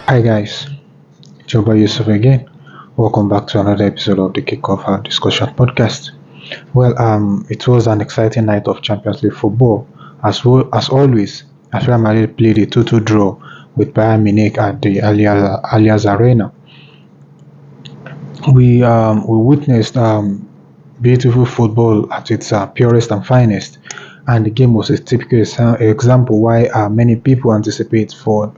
Hi guys, Joba Yusuf again. Welcome back to another episode of the Kickoff Discussion Podcast. It was an exciting night of Champions League football. As well as always, as Real Madrid played a 2-2 draw with Bayern Munich at the Allianz Arena. We witnessed beautiful football at its purest and finest, and the game was a typical example why many people anticipate for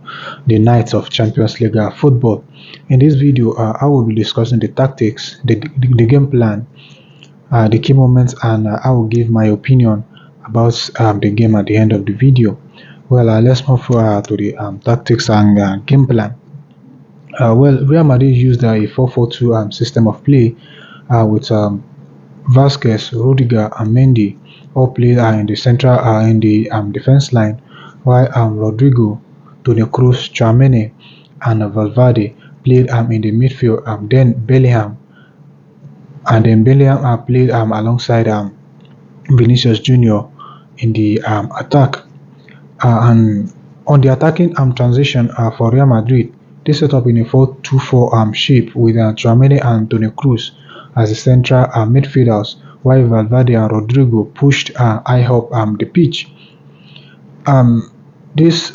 the nights of Champions League football. In this video, I will be discussing the tactics, the game plan, the key moments, and I will give my opinion about the game at the end of the video. Let's move to the tactics and game plan. Real Madrid used a 4-4-2 system of play with Vasquez, Rudiger, and Mendy all played in the central in the defense line, while Rodrigo, Toni Kroos, Tchouaméni, and Valverde played in the midfield. Then Bellingham played alongside Vinicius Junior in the attack. And on the attacking transition for Real Madrid, they set up in a 4-2-4 shape with Tchouaméni and Toni Kroos as the central midfielders, while Valverde and Rodrigo pushed high up the pitch. Um, this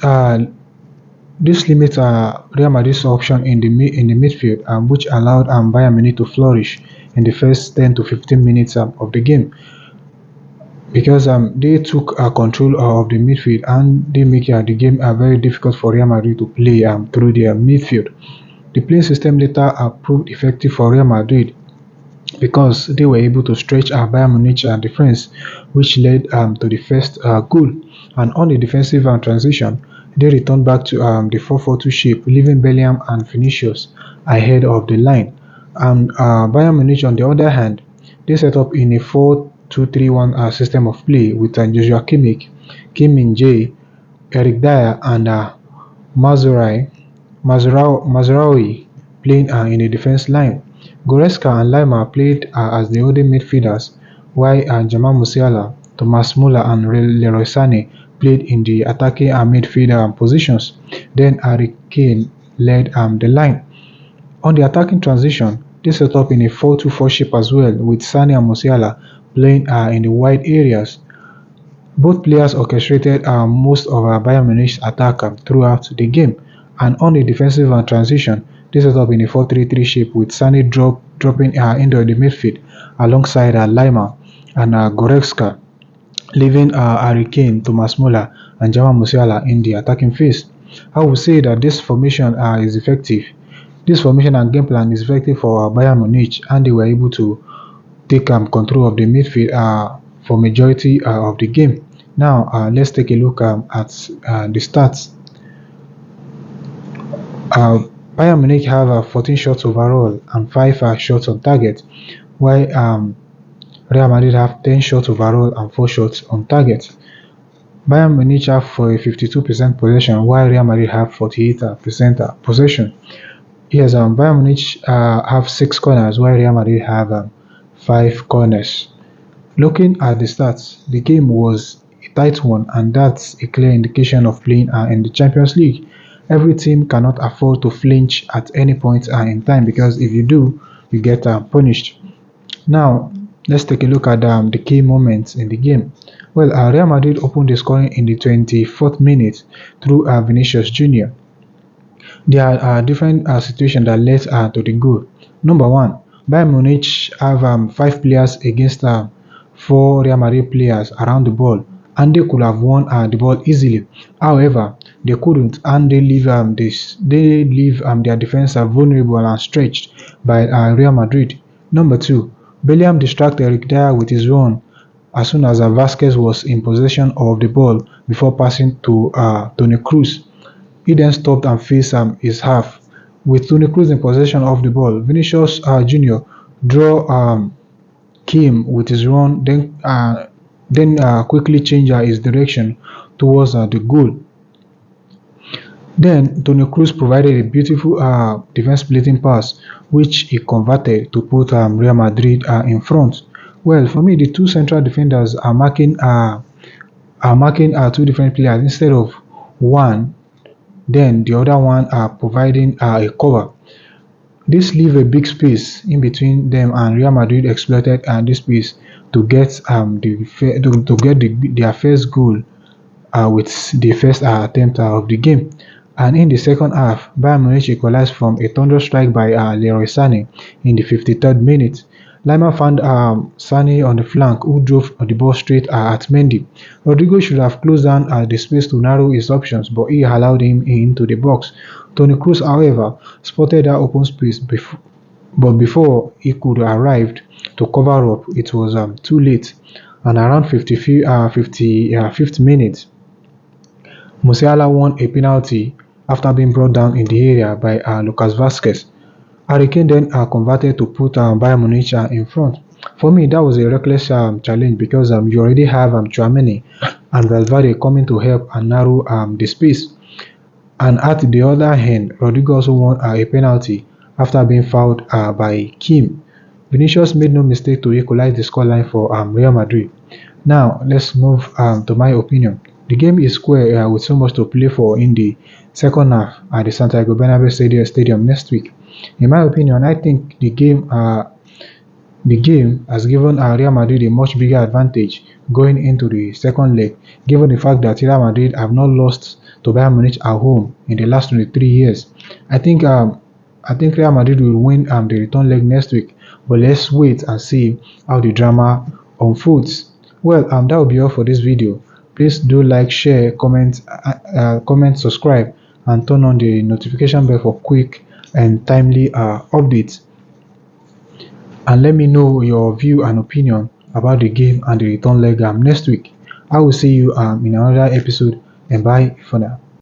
this limits Real Madrid's option in the midfield, which allowed Bayern Munich to flourish in the first 10 to 15 minutes of the game, because they took control of the midfield and they make the game very difficult for Real Madrid to play through their midfield. The playing system later proved effective for Real Madrid because they were able to stretch Bayern Munich defense, which led to the first goal. And on the defensive transition, they returned back to the 4-4-2 shape, leaving Bellingham and Vinicius ahead of the line. And Bayern Munich, on the other hand, they set up in a 4-2-3-1 system of play with Joshua Kimmich, Kim Min-jae, Eric Dyer, and Mazraoui playing in the defense line. Goretzka and Lima played as the holding midfielders, while Jamal Musiala, Thomas Muller, and Leroy Sané played in the attacking midfield positions. Then Harry Kane led the line. On the attacking transition, they set up in a 4-2-4 shape as well, with Sané and Musiala playing in the wide areas. Both players orchestrated most of Bayern Munich's attack throughout the game. And on the defensive transition, they set up in a 4-3-3 shape with Sané dropping into the midfield alongside Lima and Goretzka, leaving Harry Kane, Thomas Muller, and Jamal Musiala in the attacking phase. I would say that this formation is effective. This formation and game plan is effective for Bayern Munich, and they were able to take control of the midfield for majority of the game. Now let's take a look at the stats. Bayern Munich have 14 shots overall and 5 shots on target, while Real Madrid have 10 shots overall and 4 shots on target. Bayern Munich have for a 52% possession, while Real Madrid have 48% possession. Yes, Bayern Munich have 6 corners, while Real Madrid have 5 corners. Looking at the stats, the game was a tight one, and that's a clear indication of playing in the Champions League. Every team cannot afford to flinch at any point in time, because if you do, you get punished. Now, let's take a look at the key moments in the game. Real Madrid opened the scoring in the 24th minute through Vinicius Junior. There are different situations that led to the goal. Number one, Bayern Munich have 5 players against 4 Real Madrid players around the ball, and they could have won the ball easily. However, they couldn't, and they leave their defense vulnerable and stretched by Real Madrid. Number 2, Bellingham distracted Eric Dyer with his run as soon as Vasquez was in possession of the ball before passing to Toni Kroos. He then stopped and faced his half. With Toni Kroos in possession of the ball, Vinicius Junior drew Kim with his run, then quickly changed his direction towards the goal. Then Toni Kroos provided a beautiful defense splitting pass, which he converted to put Real Madrid in front. For me, the two central defenders are marking 2 different players instead of one then the other one providing a cover. This leave a big space in between them, and Real Madrid exploited this space to get their first goal with the first attempt of the game. And in the second half, Bayern Munich equalized from a thunder strike by Leroy Sané in the 53rd minute. Lima found Sané on the flank, who drove the ball straight at Mendy. Rodrigo should have closed down the space to narrow his options, but he allowed him into the box. Toni Kroos, however, spotted that open space but before he could arrive to cover up, it was too late. And around 55th minute, Musiala won a penalty after being brought down in the area by Lucas Vazquez. Harry Kane then converted to put Bayern Munich in front. For me, that was a reckless challenge because you already have Tchouaméni and Valverde coming to help and narrow the space. And at the other hand, Rodrigo also won a penalty after being fouled by Kim. Vinicius made no mistake to equalize the scoreline for Real Madrid. Now, let's move to my opinion. The game is square with so much to play for in the second half at the Santiago Bernabeu Stadium next week. In my opinion, I think the game has given Real Madrid a much bigger advantage going into the second leg, given the fact that Real Madrid have not lost to Bayern Munich at home in the last 23 years. I think Real Madrid will win the return leg next week, but let's wait and see how the drama unfolds. Well, that will be all for this video. Please do like, share, comment, subscribe, and turn on the notification bell for quick and timely updates. And let me know your view and opinion about the game and the return leg next week. I will see you in another episode, and bye for now.